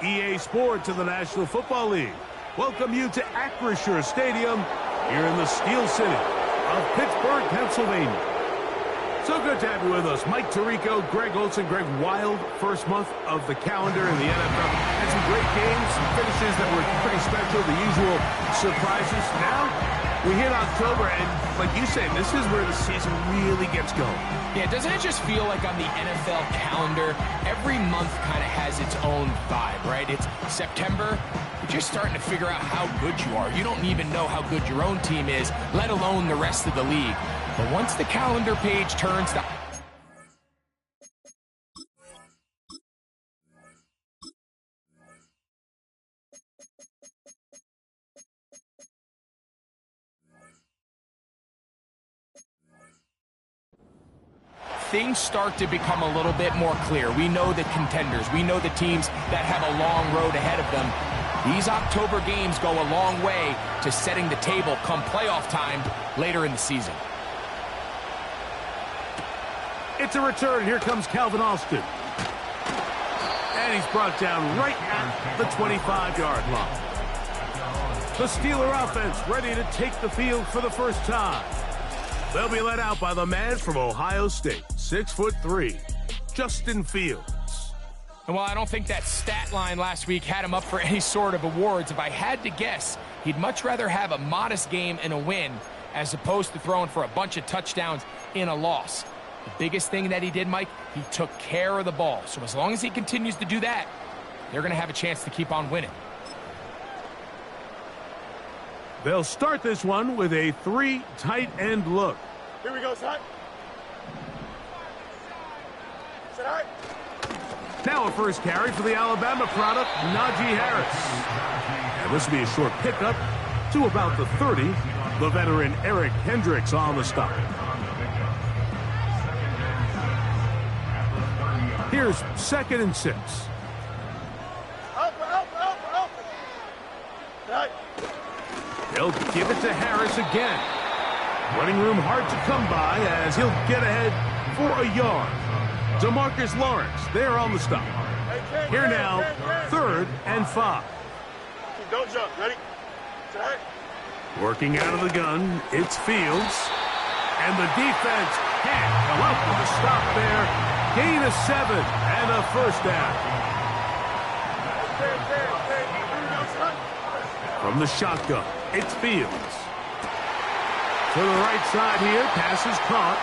EA Sports of the National Football League welcome you to Acrisure Stadium here in the Steel City of Pittsburgh, Pennsylvania. So good to have you with us. Mike Tirico, Greg Olson, Greg, wild first month of the calendar in the NFL. Had some great games, some finishes that were pretty special, the usual surprises. Now we hit October, and like you said, this is where the season really gets going. Yeah, doesn't it just feel like on the NFL calendar, every month kind of has its own vibe, right? It's September, you're just starting to figure out how good you are. You don't even know how good your own team is, let alone the rest of the league. But once the calendar page turns to... things start to become a little bit more clear. We know the contenders. We know the teams that have a long road ahead of them. These October games go a long way to setting the table come playoff time later in the season. It's a return. Here comes Calvin Austin. And he's brought down right at the 25-yard line. The Steeler offense ready to take the field for the first time. They'll be led out by the man from Ohio State, 6'3", Justin Fields. And while I don't think that stat line last week had him up for any sort of awards, if I had to guess, he'd much rather have a modest game and a win as opposed to throwing for a bunch of touchdowns in a loss. The biggest thing that he did, Mike, he took care of the ball. So as long as he continues to do that, they're going to have a chance to keep on winning. They'll start this one with a 3 tight end look. Here we go, set. Set high. Now a first carry for the Alabama product, Najee Harris. And this will be a short pickup to about the 30. The veteran Eric Hendricks on the stop. Here's 2nd and 6. Up. Right. They'll give it to Harris again. Running room hard to come by as he'll get ahead for a yard. DeMarcus Lawrence there on the stop. Here now, 3rd and 5. Don't jump. Ready? Set. Working out of the gun, it's Fields. And the defense can't come up with a stop there. Gain of 7 and a first down. From the shotgun, it's Fields. To the right side here, pass is caught.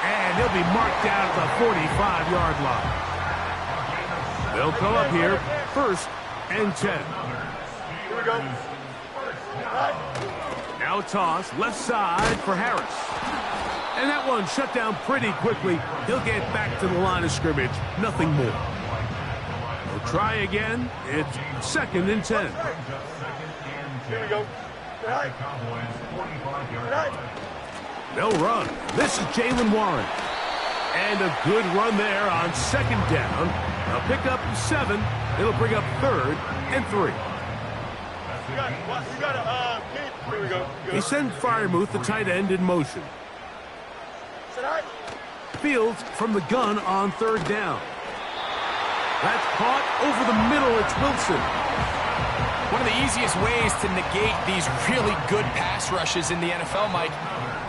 And he'll be marked down at the 45-yard line. They'll come up here, 1st and 10. Here we go. Now toss, left side for Harris. And that one shut down pretty quickly. He'll get back to the line of scrimmage. Nothing more. They'll try again. It's 2nd and 10. Here we go. They'll run. This is Jaylen Warren. And a good run there on 2nd down. A pickup 7. It'll bring up 3rd and 3. Here we go. He sends Freiermuth, the tight end, in motion. Fields from the gun on 3rd down. That's caught over the middle. It's Wilson. One of the easiest ways to negate these really good pass rushes in the NFL, Mike,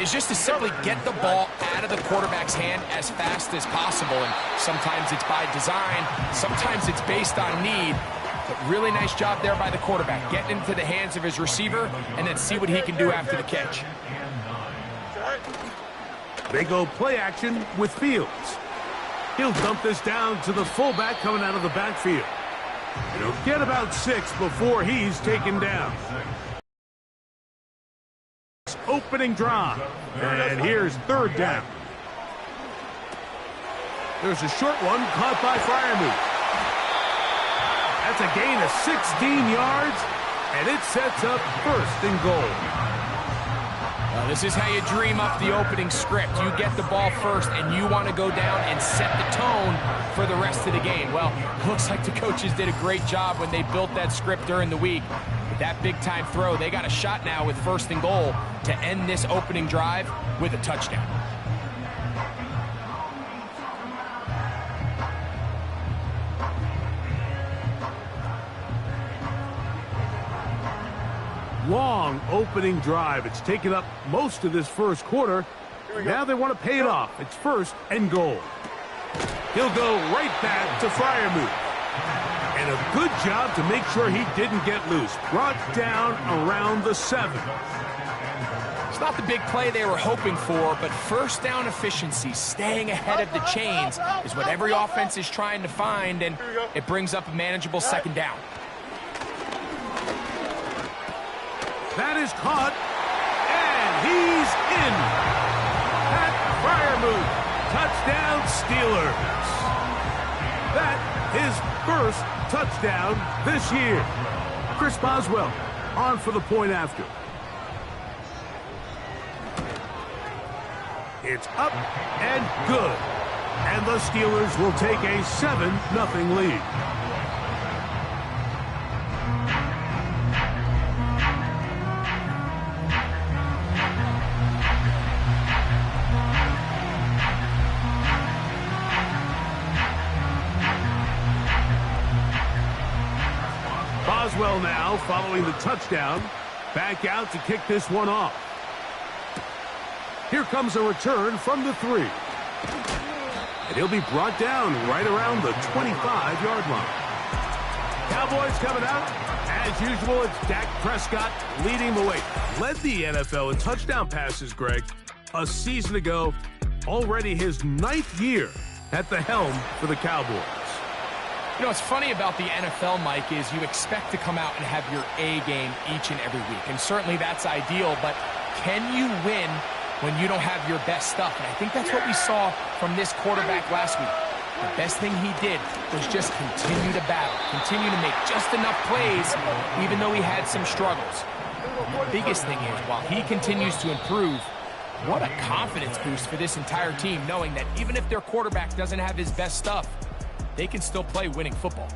is just to simply get the ball out of the quarterback's hand as fast as possible. And sometimes it's by design, sometimes it's based on need. But really nice job there by the quarterback. Get into the hands of his receiver and then see what he can do after the catch. They go play action with Fields. He'll dump this down to the fullback coming out of the backfield. And he'll get about 6 before he's taken down. Opening drive. And here's 3rd down. There's a short one caught by Freiermuth. That's a gain of 16 yards, and it sets up 1st and goal. This is how you dream up the opening script. You get the ball first, and you want to go down and set the tone for the rest of the game. Well, looks like the coaches did a great job when they built that script during the week. With that big-time throw, they got a shot now with 1st and goal to end this opening drive with a touchdown. strong opening drive. It's taken up most of this first quarter. Now they want to pay it off. It's 1st and goal. He'll go right back to Freiermuth. And a good job to make sure he didn't get loose. Brought down around the 7. It's not the big play they were hoping for, but first down efficiency, staying ahead of the chains, is what every offense is trying to find, and it brings up a manageable 2nd down. That is caught, and he's in. Pat Freiermuth, touchdown Steelers. That his first touchdown this year. Chris Boswell on for the point after. It's up and good. And the Steelers will take a 7-0 lead. Boswell now following the touchdown. Back out to kick this one off. Here comes a return from the 3. And he'll be brought down right around the 25-yard line. Cowboys coming out. As usual, it's Dak Prescott leading the way. Led the NFL in touchdown passes, Greg, a season ago. Already his 9th year at the helm for the Cowboys. You know, what's funny about the NFL, Mike, is you expect to come out and have your A game each and every week. And certainly that's ideal, but can you win when you don't have your best stuff? And I think that's what we saw from this quarterback last week. The best thing he did was just continue to battle, continue to make just enough plays, even though he had some struggles. The biggest thing is, while he continues to improve, what a confidence boost for this entire team, knowing that even if their quarterback doesn't have his best stuff, they can still play winning football.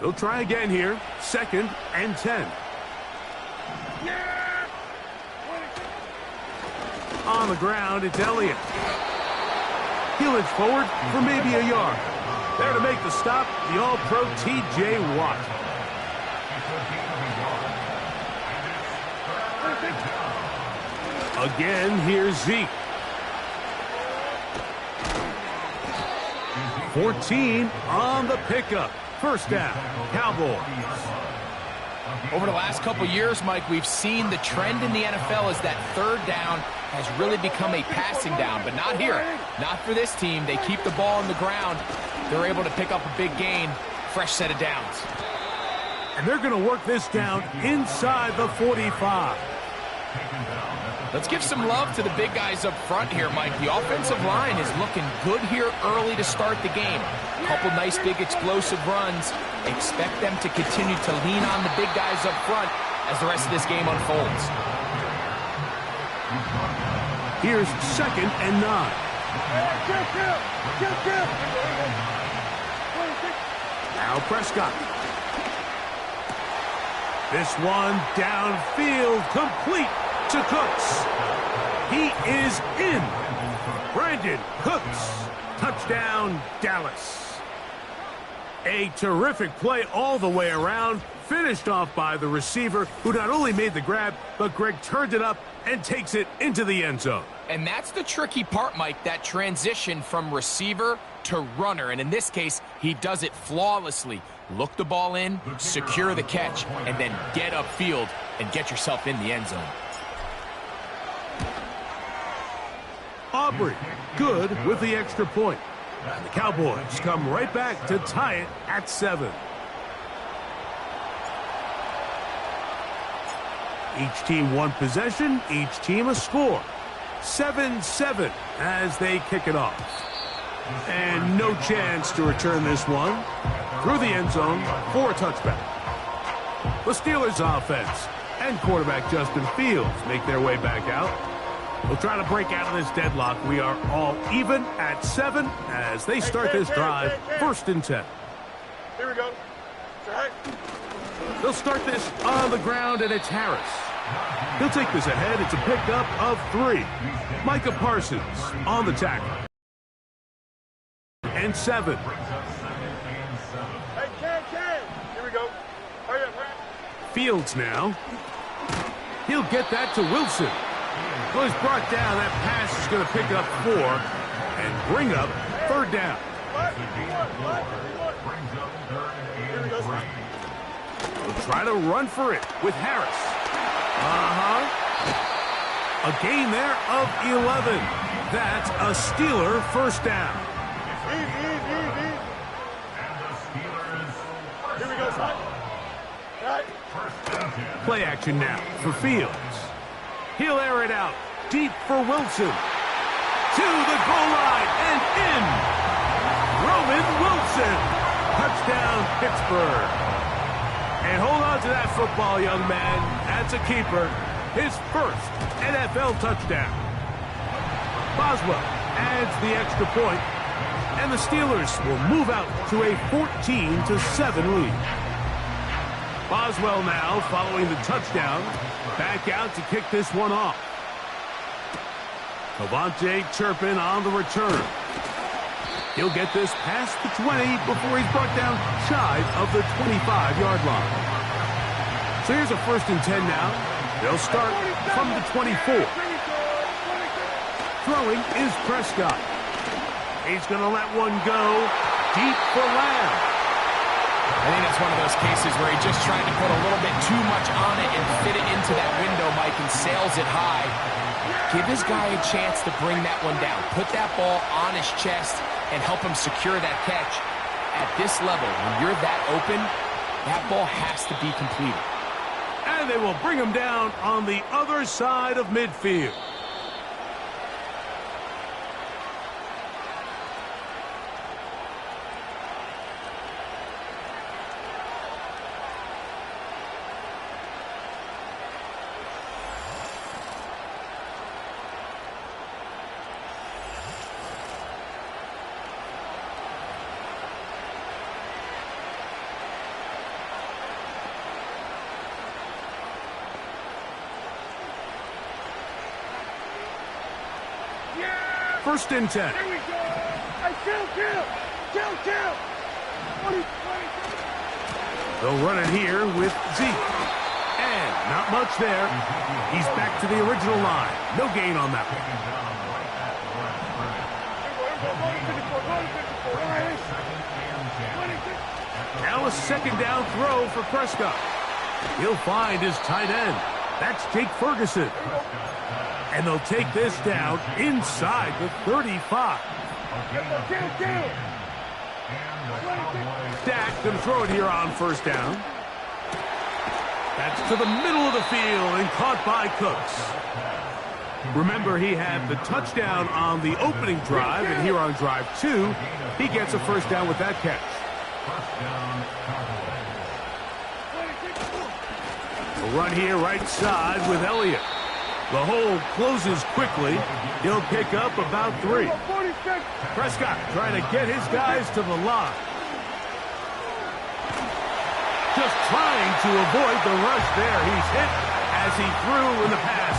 They'll try again here. 2nd and 10. On the ground, it's Elliott. He'll inch forward for maybe a yard. There to make the stop, the All-Pro T.J. Watt. Again, here's Zeke. 14 on the pickup. 1st down, Cowboys. Over the last couple years, Mike, we've seen the trend in the NFL is that 3rd down has really become a passing down, but not here. Not for this team. They keep the ball on the ground. They're able to pick up a big gain. Fresh set of downs. And they're going to work this down inside the 45. Let's give some love to the big guys up front here, Mike. The offensive line is looking good here early to start the game. Couple nice big explosive runs. Expect them to continue to lean on the big guys up front as the rest of this game unfolds. Here's 2nd and 9. Now Prescott. This one downfield, complete to Cooks. He is in. Brandon Cooks. Touchdown, Dallas. A terrific play all the way around, finished off by the receiver, who not only made the grab, but Greg turned it up and takes it into the end zone. And that's the tricky part, Mike, that transition from receiver to runner. And in this case, he does it flawlessly. Look the ball in, secure the catch, and then get upfield and get yourself in the end zone. Aubrey, good with the extra point. And the Cowboys come right back to tie it at 7. Each team one possession, each team a score. 7-7 as they kick it off. And no chance to return this one. Through the end zone for a touchback. The Steelers offense and quarterback Justin Fields make their way back out. We'll try to break out of this deadlock. We are all even at 7 as they start this drive. 1st and 10. Here we go. They'll start this on the ground, and it's Harris. He'll take this ahead. It's a pickup of 3. Micah Parsons on the tackle. And 7. Hey, Ken. Here we go. Hurry up. Fields now. He'll get that to Wilson. Well, he's brought down. That pass is going to pick up 4 and bring up 3rd down. Here we go. We'll try to run for it with Harris. A gain there of 11. That's a Steeler first down. Easy. Here we go, son. Right. Play action now for Fields. He'll air it out deep for Wilson. To the goal line and in. Roman Wilson. Touchdown, Pittsburgh. And hold on to that football, young man. That's a keeper. His first NFL touchdown. Boswell adds the extra point, and the Steelers will move out to a 14-7 lead. Boswell now following the touchdown. Back out to kick this one off. Cavante Turpin on the return. He'll get this past the 20 before he's brought down shy of the 25-yard line. So here's a 1st and 10 now. They'll start from the 24. Throwing is Prescott. He's going to let one go deep for Lamb. I think that's one of those cases where he just tried to put a little bit too much on it and fit it into that window, Mike, and sails it high. Give his guy a chance to bring that one down. Put that ball on his chest and help him secure that catch. At this level, when you're that open, that ball has to be completed. And they will bring him down on the other side of midfield. First and 10. Here we go. Hey, kill. 20. They'll run it here with Zeke. And not much there. He's back to the original line. No gain on that one. Now a 2nd down throw for Prescott. He'll find his tight end. That's Jake Ferguson. And they'll take this down inside the 35. Dak going to throw it here on 1st down. That's to the middle of the field and caught by Cooks. Remember, he had the touchdown on the opening drive, and here on drive 2, he gets a 1st down with that catch. A run here right side with Elliott. The hole closes quickly. He'll pick up about 3. Prescott trying to get his guys to the line. Just trying to avoid the rush there. He's hit as he threw, and the pass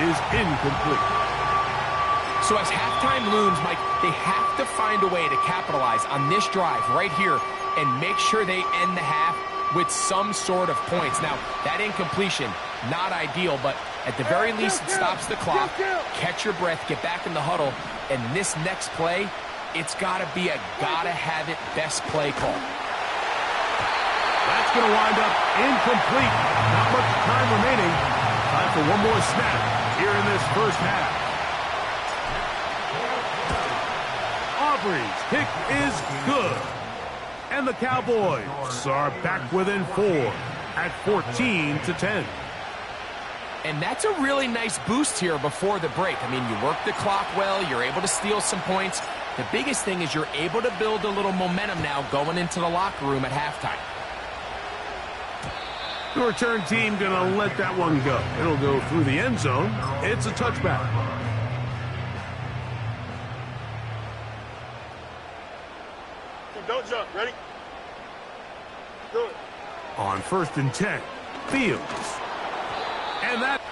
is incomplete. So as halftime looms, Mike, they have to find a way to capitalize on this drive right here and make sure they end the half with some sort of points. Now, that incompletion, not ideal, but at the very least, it stops the clock. Catch your breath, get back in the huddle, and this next play, it's got to be a gotta-have-it best play call. That's going to wind up incomplete. Not much time remaining. Time for one more snap here in this first half. Aubrey's kick is good. And the Cowboys are back within 4 at 14-10. And that's a really nice boost here before the break. I mean, you work the clock well, you're able to steal some points. The biggest thing is you're able to build a little momentum now going into the locker room at halftime. The return team going to let that one go. It'll go through the end zone. It's a touchback. Don't jump. Ready? Do it. On 1st and 10, Fields. And that...